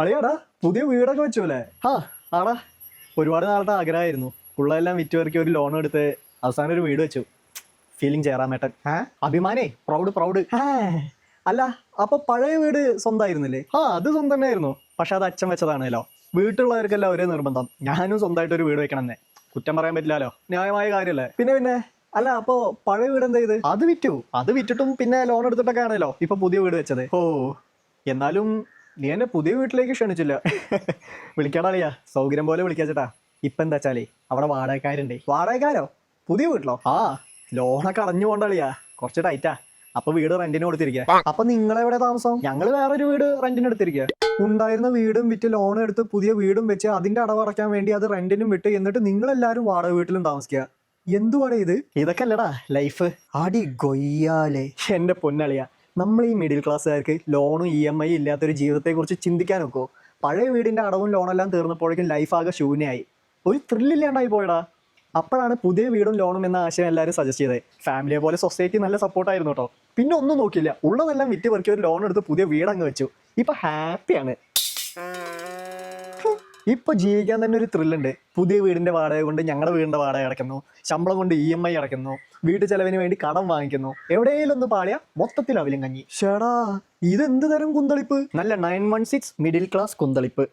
അളിയാടാ പുതിയ വീടൊക്കെ വെച്ചു അല്ലേ? ആ ആടാ, ഒരുപാട് നാളത്തെ ആഗ്രഹമായിരുന്നു. ഉള്ളതെല്ലാം വിറ്റുപെറുക്കി ഒരു ലോൺ എടുത്ത് അവസാനം ഒരു വീട് വെച്ചു. ഫീലിംഗ് ചേരാമേട്ടൻ. അഭിമാനേ, പ്രൗഡ് പ്രൗഡ്. അല്ല, അപ്പൊ പഴയ വീട് സ്വന്തമായിരുന്നില്ലേ? അത് സ്വന്തം തന്നെയായിരുന്നു. പക്ഷെ അത് അച്ഛൻ വെച്ചതാണല്ലോ. വീട്ടിലുള്ളവർക്കെല്ലാം ഒരേ നിർബന്ധം, ഞാനും സ്വന്തമായിട്ട് ഒരു വീട് വെക്കണമെന്നേ. കുറ്റം പറയാൻ പറ്റില്ലല്ലോ, ന്യായമായ കാര്യമല്ലേ? പിന്നെ അല്ല, അപ്പോ പഴയ വീട് എന്താ ചെയ്ത്? അത് വിറ്റിട്ടും പിന്നെ ലോൺ എടുത്തിട്ടൊക്കെ ആണല്ലോ ഇപ്പൊ പുതിയ വീട് വെച്ചത്. ഓ, എന്നാലും നീ എന്നെ പുതിയ വീട്ടിലേക്ക് ക്ഷണിച്ചില്ല. വിളിക്കാടാളിയാ, സൗകര്യം പോലെ വിളിക്കാച്ചേട്ടാ. ഇപ്പൊ എന്താ വെച്ചാലേ അവിടെ വാടകക്കാരുണ്ടേ. വാടകക്കാരോ? പുതിയ വീട്ടിലോ? ലോണൊക്കെ അടഞ്ഞു പോകണ്ടളിയാ, കുറച്ച് ടൈറ്റാ. അപ്പൊ വീട് റെന്റിന് കൊടുത്തിരിക്കുക. അപ്പൊ നിങ്ങളെവിടെ താമസം? ഞങ്ങള് വേറൊരു വീട് റെന്റിന് എടുത്തിരിക്കുക. ഉണ്ടായിരുന്ന വീടും വിറ്റ് ലോൺ എടുത്ത് പുതിയ വീടും വെച്ച് അതിന്റെ അടവടയ്ക്കാൻ വേണ്ടി അത് റെന്റിനും വിട്ട്, എന്നിട്ട് നിങ്ങളെല്ലാരും വാടക വീട്ടിലും താമസിക്കുക. എന്തുവാടേ ഇത്? ഇതൊക്കെ അല്ലടാ ലൈഫ്. അടി ഗൊയ്യാലേ. എന്റെ പൊന്നളിയാ, നമ്മൾ ഈ മിഡിൽ ക്ലാസ്സുകാർക്ക് ലോണും EMI ഇല്ലാത്തൊരു ജീവിതത്തെക്കുറിച്ച് ചിന്തിക്കാൻ നോക്കോ? പഴയ വീടിന്റെ അടവും ലോണെല്ലാം തീർന്നപ്പോഴേക്കും ലൈഫ് ആകെ ശൂന്യമായി, ഒരു ത്രില്ലില്ലാണ്ടായി പോയടാ. അപ്പോഴാണ് പുതിയ വീടും ലോണും എന്ന ആശയം എല്ലാവരും സജസ്റ്റ് ചെയ്തത്. ഫാമിലിയെ പോലെ സൊസൈറ്റി നല്ല സപ്പോർട്ടായിരുന്നു കേട്ടോ. പിന്നെ ഒന്നും നോക്കിയില്ല, ഉള്ളതെല്ലാം വിറ്റ് പെറുക്കി ഒരു ലോൺ എടുത്ത് പുതിയ വീടങ്ങ് വെച്ചു. ഇപ്പൊ ഹാപ്പിയാണ്. ഇപ്പൊ ജീവിക്കാൻ തന്നെ ഒരു ത്രില്ലുണ്ട്. പുതിയ വീടിന്റെ വാടക കൊണ്ട് ഞങ്ങളുടെ വീടിന്റെ വാടക അടയ്ക്കുന്നു, ശമ്പളം കൊണ്ട് EMI അടയ്ക്കുന്നു, വീട്ടു ചെലവിന് വേണ്ടി കടം വാങ്ങിക്കുന്നു. എവിടെയെങ്കിലും ഒന്ന് പാളിയാ മൊത്തത്തിൽ അവലും കഞ്ഞി. ഷേടാ, ഇതെന്ത് തരം കുന്തളിപ്പ്? നല്ല 916 മിഡിൽ ക്ലാസ് കുന്തളിപ്പ്.